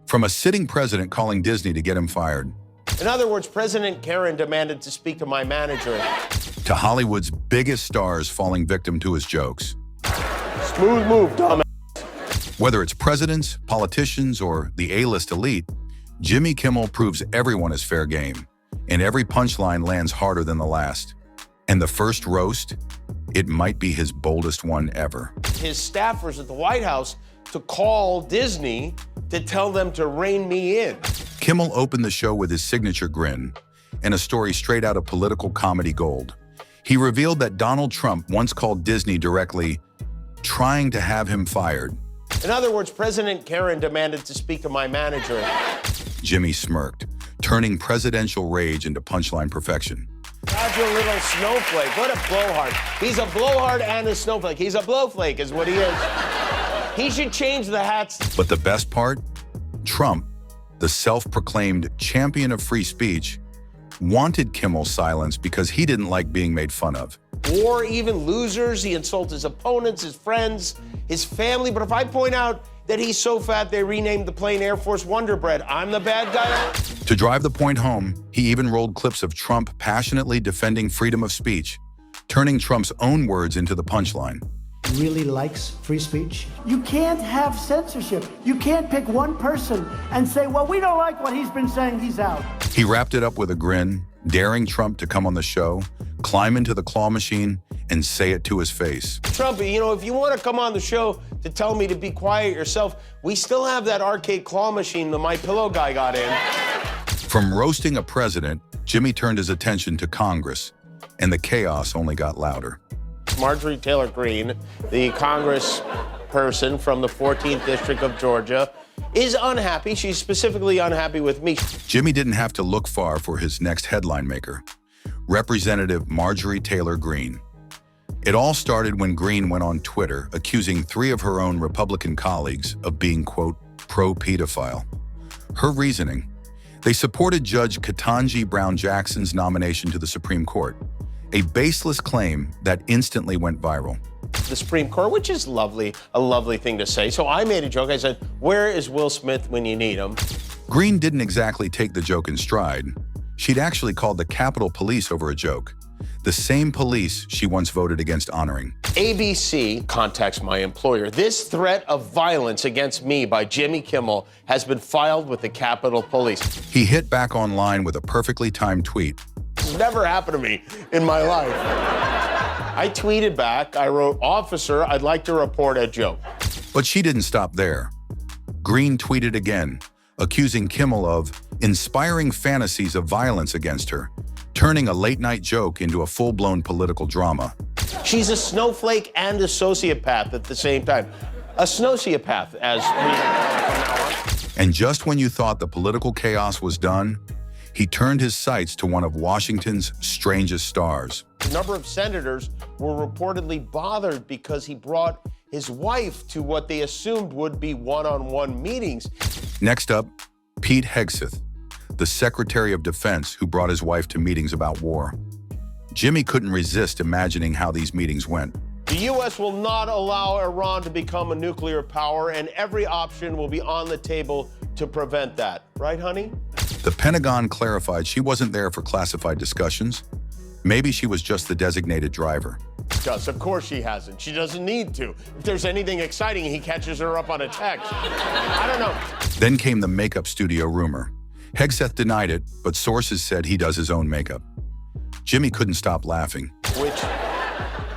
From a sitting president calling Disney to get him fired, In other words, President Karen demanded to speak to my manager. to Hollywood's biggest stars falling victim to his jokes. Smooth move, dumbass. Whether it's presidents, politicians, or the A-list elite, Jimmy Kimmel proves everyone is fair game, and every punchline lands harder than the last. And the first roast, it might be his boldest one ever. His staffers at the White House to call Disney to tell them to rein me in. Kimmel opened the show with his signature grin and a story straight out of political comedy gold. He revealed that Donald Trump once called Disney directly, trying to have him fired. In other words, President Karen demanded to speak to my manager. Jimmy smirked, turning presidential rage into punchline perfection. Fragile little snowflake. What a blowhard. He's a blowhard and a snowflake. He's a blowflake is what he is. He should change the hats. But the best part? Trump, the self-proclaimed champion of free speech, wanted Kimmel's silence because he didn't like being made fun of. Or even losers. He insults his opponents, his friends, his family. But if I point out that he's so fat they renamed the plane Air Force Wonder Bread, I'm the bad guy? To drive the point home, he even rolled clips of Trump passionately defending freedom of speech, turning Trump's own words into the punchline. Really likes free speech. You can't have censorship. You can't pick one person and say, well, we don't like what he's been saying, he's out. He wrapped it up with a grin, daring Trump to come on the show, climb into the claw machine, and say it to his face. Trump, you know, if you want to come on the show to tell me to be quiet yourself, we still have that arcade claw machine the My Pillow guy got in. From roasting a president, Jimmy turned his attention to Congress, and the chaos only got louder. Marjorie Taylor Greene, the congressperson from the 14th District of Georgia, is unhappy. She's specifically unhappy with me. Jimmy didn't have to look far for his next headline maker, Representative Marjorie Taylor Greene. It all started when Greene went on Twitter accusing 3 of her own Republican colleagues of being, quote, pro-pedophile. Her reasoning: they supported Judge Ketanji Brown Jackson's nomination to the Supreme Court, a baseless claim that instantly went viral. The Supreme Court, which is lovely, a lovely thing to say. So I made a joke. I said, where is Will Smith when you need him? Greene didn't exactly take the joke in stride. She'd actually called the Capitol Police over a joke, the same police she once voted against honoring. ABC contacts my employer. This threat of violence against me by Jimmy Kimmel has been filed with the Capitol Police. He hit back online with a perfectly timed tweet. This has never happened to me in my life. I tweeted back, I wrote, "Officer, I'd like to report a joke." But she didn't stop there. Greene tweeted again, accusing Kimmel of inspiring fantasies of violence against her, turning a late-night joke into a full-blown political drama. She's a snowflake and a sociopath at the same time. A snowciopath, as we from now on. And just when you thought the political chaos was done, he turned his sights to one of Washington's strangest stars. A number of senators were reportedly bothered because he brought his wife to what they assumed would be one-on-one meetings. Next up, Pete Hegseth, the Secretary of Defense who brought his wife to meetings about war. Jimmy couldn't resist imagining how these meetings went. The U.S. will not allow Iran to become a nuclear power, and every option will be on the table to prevent that. Right, honey? The Pentagon clarified she wasn't there for classified discussions. Maybe she was just the designated driver. Gus, of course she hasn't. She doesn't need to. If there's anything exciting, he catches her up on a text. I don't know. Then came the makeup studio rumor. Hegseth denied it, but sources said he does his own makeup. Jimmy couldn't stop laughing. Which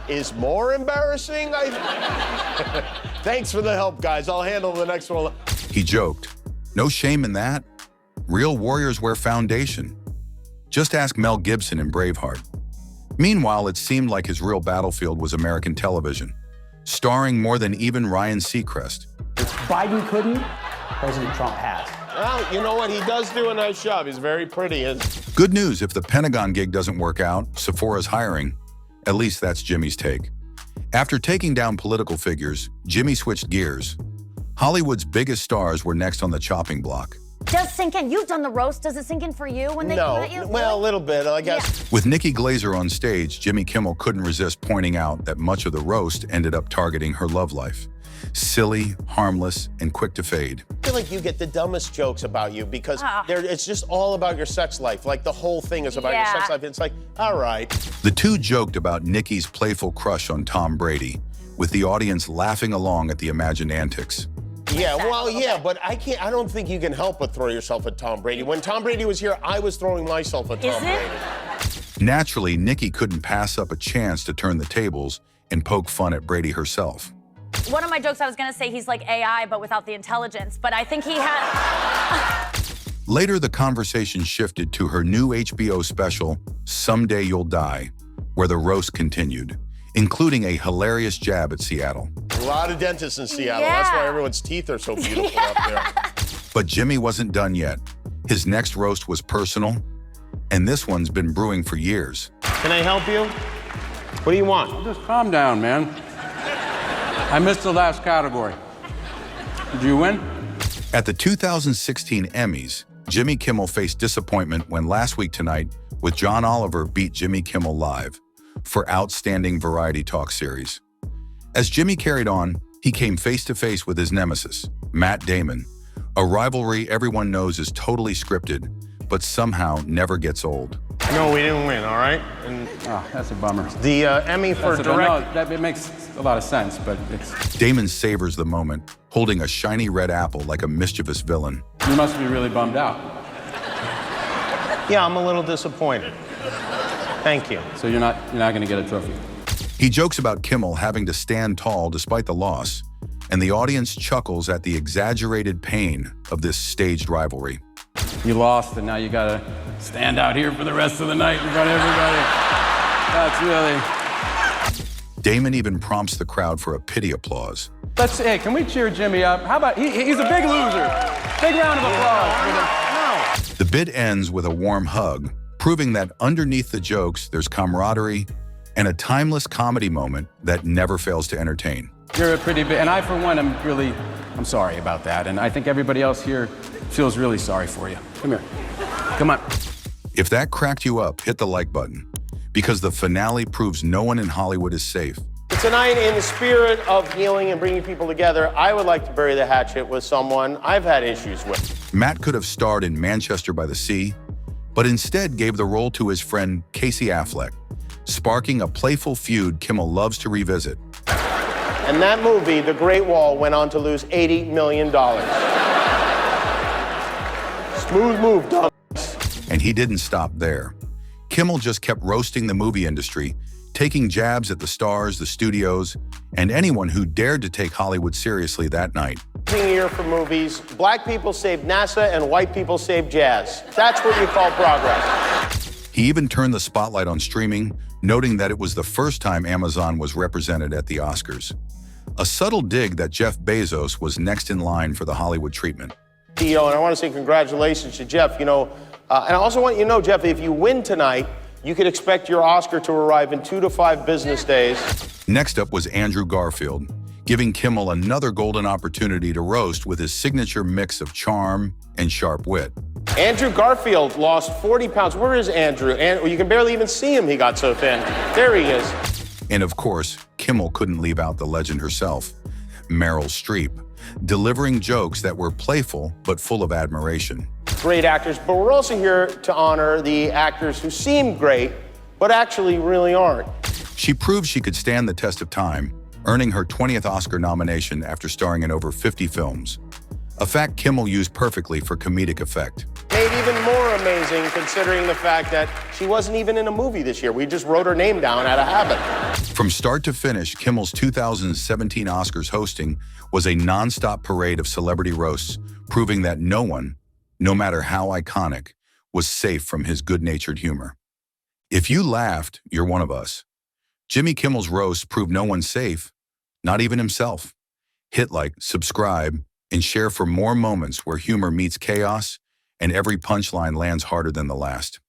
is more embarrassing, Thanks for the help, guys. I'll handle the next one. He joked, "No shame in that. Real warriors wear foundation. Just ask Mel Gibson in Braveheart." Meanwhile, it seemed like his real battlefield was American television, starring more than even Ryan Seacrest. If Biden couldn't, President Trump has. Well, you know what? He does do a nice job. He's very pretty. Good news, if the Pentagon gig doesn't work out, Sephora's hiring. At least that's Jimmy's take. After taking down political figures, Jimmy switched gears. Hollywood's biggest stars were next on the chopping block. Does sink in. You've done the roast. Does it sink in for you when they come at you? Well, a little bit, I guess. With Nikki Glaser on stage, Jimmy Kimmel couldn't resist pointing out that much of the roast ended up targeting her love life. Silly, harmless, and quick to fade. I feel like you get the dumbest jokes about you because it's just all about your sex life. Like the whole thing is about your sex life. It's like, all right. The two joked about Nikki's playful crush on Tom Brady, with the audience laughing along at the imagined antics. Yeah, well, yeah, but I don't think you can help but throw yourself at Tom Brady. When Tom Brady was here, I was throwing myself at Tom Brady. Naturally, Nikki couldn't pass up a chance to turn the tables and poke fun at Brady herself. One of my jokes, I was gonna say he's like AI, but without the intelligence, but I think he has. Later, the conversation shifted to her new HBO special, Someday You'll Die, where the roast continued, including a hilarious jab at Seattle. A lot of dentists in Seattle. That's why everyone's teeth are so beautiful up there. But Jimmy wasn't done yet. His next roast was personal, and this one's been brewing for years. Can I help you? What do you want? Just calm down, man. I missed the last category. Did you win? At the 2016 Emmys, Jimmy Kimmel faced disappointment when Last Week Tonight with John Oliver beat Jimmy Kimmel Live for Outstanding Variety Talk Series. As Jimmy carried on, he came face-to-face with his nemesis, Matt Damon, a rivalry everyone knows is totally scripted, but somehow never gets old. No, we didn't win, all right? And that's a bummer. the Emmy for direct... No, it makes a lot of sense, but it's... Damon savors the moment, holding a shiny red apple like a mischievous villain. You must be really bummed out. Yeah, I'm a little disappointed. Thank you. So you're not going to get a trophy. He jokes about Kimmel having to stand tall despite the loss, and the audience chuckles at the exaggerated pain of this staged rivalry. You lost, and now you got to stand out here for the rest of the night in front of everybody. That's really... Damon even prompts the crowd for a pity applause. Hey, can we cheer Jimmy up? How about, he's a big loser. Big round of applause. The bit ends with a warm hug, proving that underneath the jokes, there's camaraderie and a timeless comedy moment that never fails to entertain. You're a pretty big, and I, for one, I'm sorry about that, and I think everybody else here feels really sorry for you. Come here. Come on. If that cracked you up, hit the like button, because the finale proves no one in Hollywood is safe. Tonight, in the spirit of healing and bringing people together, I would like to bury the hatchet with someone I've had issues with. Matt could have starred in Manchester by the Sea, but instead gave the role to his friend Casey Affleck, sparking a playful feud Kimmel loves to revisit. And that movie, The Great Wall, went on to lose $80 million. Smooth move, dumb. And he didn't stop there. Kimmel just kept roasting the movie industry, taking jabs at the stars, the studios, and anyone who dared to take Hollywood seriously that night. Year for movies, black people saved NASA and white people saved jazz. That's what you call progress. He even turned the spotlight on streaming, noting that it was the first time Amazon was represented at the Oscars. A subtle dig that Jeff Bezos was next in line for the Hollywood treatment. And I want to say congratulations to Jeff. And I also want you to know, Jeff, if you win tonight, you could expect your Oscar to arrive in 2 to 5 business days. Next up was Andrew Garfield, giving Kimmel another golden opportunity to roast with his signature mix of charm and sharp wit. Andrew Garfield lost 40 pounds. Where is Andrew? You can barely even see him, he got so thin. There he is. And of course, Kimmel couldn't leave out the legend herself, Meryl Streep, delivering jokes that were playful but full of admiration. Great actors, but we're also here to honor the actors who seem great, but actually really aren't. She proved she could stand the test of time, earning her 20th Oscar nomination after starring in over 50 films. A fact Kimmel used perfectly for comedic effect. Made even more amazing considering the fact that she wasn't even in a movie this year. We just wrote her name down out of habit. From start to finish, Kimmel's 2017 Oscars hosting was a non-stop parade of celebrity roasts, proving that no one, no matter how iconic, was safe from his good-natured humor. If you laughed, you're one of us. Jimmy Kimmel's roast proved no one safe, not even himself. Hit like, subscribe, and share for more moments where humor meets chaos and every punchline lands harder than the last.